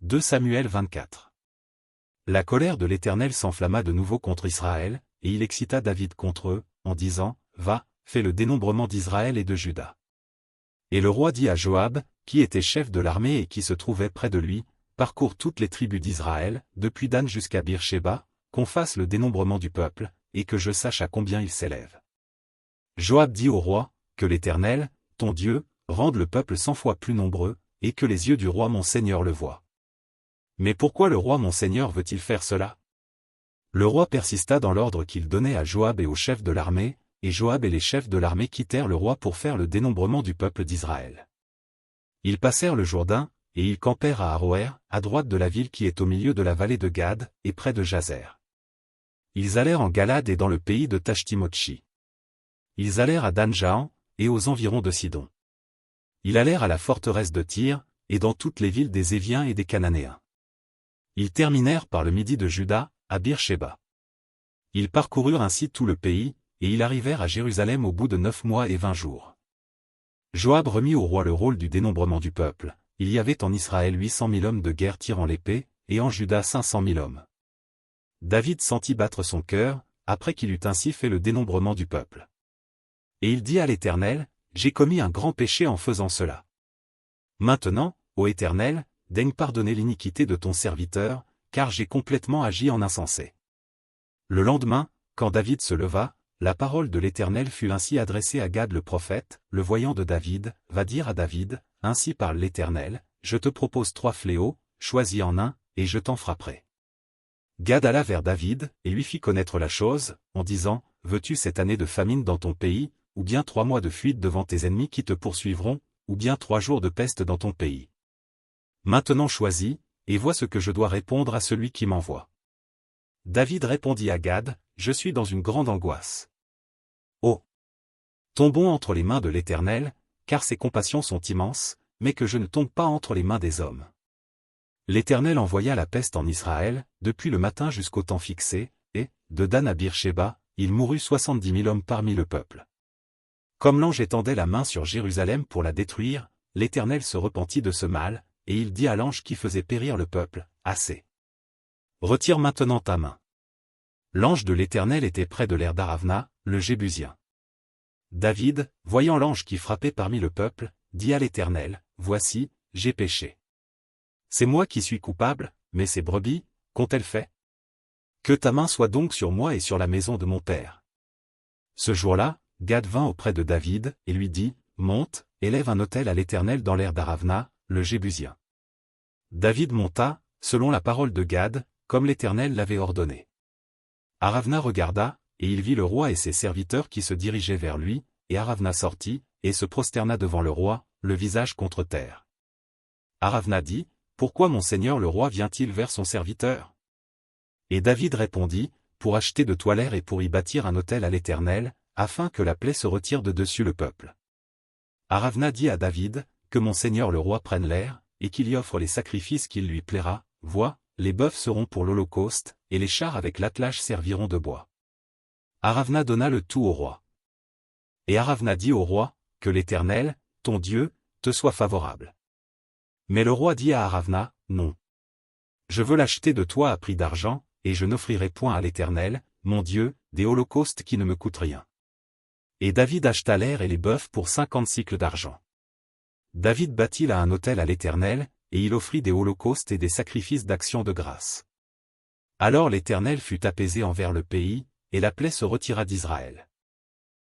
2 Samuel 24. La colère de l'Éternel s'enflamma de nouveau contre Israël, et il excita David contre eux, en disant, « Va, fais le dénombrement d'Israël et de Juda. » Et le roi dit à Joab, qui était chef de l'armée et qui se trouvait près de lui, « Parcours toutes les tribus d'Israël, depuis Dan jusqu'à Bir-Shéba, qu'on fasse le dénombrement du peuple, et que je sache à combien il s'élève. » Joab dit au roi, « Que l'Éternel, ton Dieu, rende le peuple 100 fois plus nombreux, et que les yeux du roi mon seigneur le voient. » Mais pourquoi le roi mon seigneur veut-il faire cela? Le roi persista dans l'ordre qu'il donnait à Joab et aux chefs de l'armée, et Joab et les chefs de l'armée quittèrent le roi pour faire le dénombrement du peuple d'Israël. Ils passèrent le Jourdain, et ils campèrent à Aroër, à droite de la ville qui est au milieu de la vallée de Gad, et près de Jazer. Ils allèrent en Galade et dans le pays de Tachtimotchi. Ils allèrent à Dan-Jahan, et aux environs de Sidon. Ils allèrent à la forteresse de Tyr, et dans toutes les villes des Éviens et des Cananéens. Ils terminèrent par le midi de Juda, à Bir-Shéba. Ils parcoururent ainsi tout le pays, et ils arrivèrent à Jérusalem au bout de 9 mois et 20 jours. Joab remit au roi le rôle du dénombrement du peuple. Il y avait en Israël 800 000 hommes de guerre tirant l'épée, et en Juda 500 000 hommes. David sentit battre son cœur, après qu'il eut ainsi fait le dénombrement du peuple. Et il dit à l'Éternel, « J'ai commis un grand péché en faisant cela. Maintenant, ô Éternel, daigne pardonner l'iniquité de ton serviteur, car j'ai complètement agi en insensé. » Le lendemain, quand David se leva, la parole de l'Éternel fut ainsi adressée à Gad le prophète, le voyant de David, « Va dire à David, ainsi parle l'Éternel, je te propose 3 fléaux, choisis en un, et je t'en frapperai. » Gad alla vers David, et lui fit connaître la chose, en disant, « Veux-tu cette année de famine dans ton pays, ou bien 3 mois de fuite devant tes ennemis qui te poursuivront, ou bien 3 jours de peste dans ton pays? Maintenant choisis, et vois ce que je dois répondre à celui qui m'envoie. » David répondit à Gad, « Je suis dans une grande angoisse. Oh! Tombons entre les mains de l'Éternel, car ses compassions sont immenses, mais que je ne tombe pas entre les mains des hommes. » L'Éternel envoya la peste en Israël, depuis le matin jusqu'au temps fixé, et, de Dan à Bir-Shéba, il mourut 70 000 hommes parmi le peuple. Comme l'ange étendait la main sur Jérusalem pour la détruire, l'Éternel se repentit de ce mal, et il dit à l'ange qui faisait périr le peuple, « Assez. Retire maintenant ta main. » L'ange de l'Éternel était près de l'aire d'Aravna, le Jébusien. David, voyant l'ange qui frappait parmi le peuple, dit à l'Éternel, « Voici, j'ai péché. C'est moi qui suis coupable, mais ces brebis, qu'ont-elles fait? Que ta main soit donc sur moi et sur la maison de mon père. » Ce jour-là, Gad vint auprès de David, et lui dit, « Monte, élève un autel à l'Éternel dans l'aire d'Aravna, le Jébusien. » David monta, selon la parole de Gad, comme l'Éternel l'avait ordonné. Aravna regarda, et il vit le roi et ses serviteurs qui se dirigeaient vers lui, et Aravna sortit, et se prosterna devant le roi, le visage contre terre. Aravna dit, « Pourquoi mon seigneur le roi vient-il vers son serviteur? » Et David répondit, « Pour acheter de toi l'aire et pour y bâtir un autel à l'Éternel, afin que la plaie se retire de dessus le peuple. » Aravna dit à David, « Que mon seigneur le roi prenne l'aire, et qu'il y offre les sacrifices qu'il lui plaira, vois, les bœufs seront pour l'holocauste, et les chars avec l'attelage serviront de bois. » Aravna donna le tout au roi. Et Aravna dit au roi, « Que l'Éternel, ton Dieu, te soit favorable. » Mais le roi dit à Aravna, « Non. Je veux l'acheter de toi à prix d'argent, et je n'offrirai point à l'Éternel, mon Dieu, des holocaustes qui ne me coûtent rien. » Et David acheta l'aire et les bœufs pour 50 sicles d'argent. David bâtit là un autel à l'Éternel, et il offrit des holocaustes et des sacrifices d'action de grâce. Alors l'Éternel fut apaisé envers le pays, et la plaie se retira d'Israël.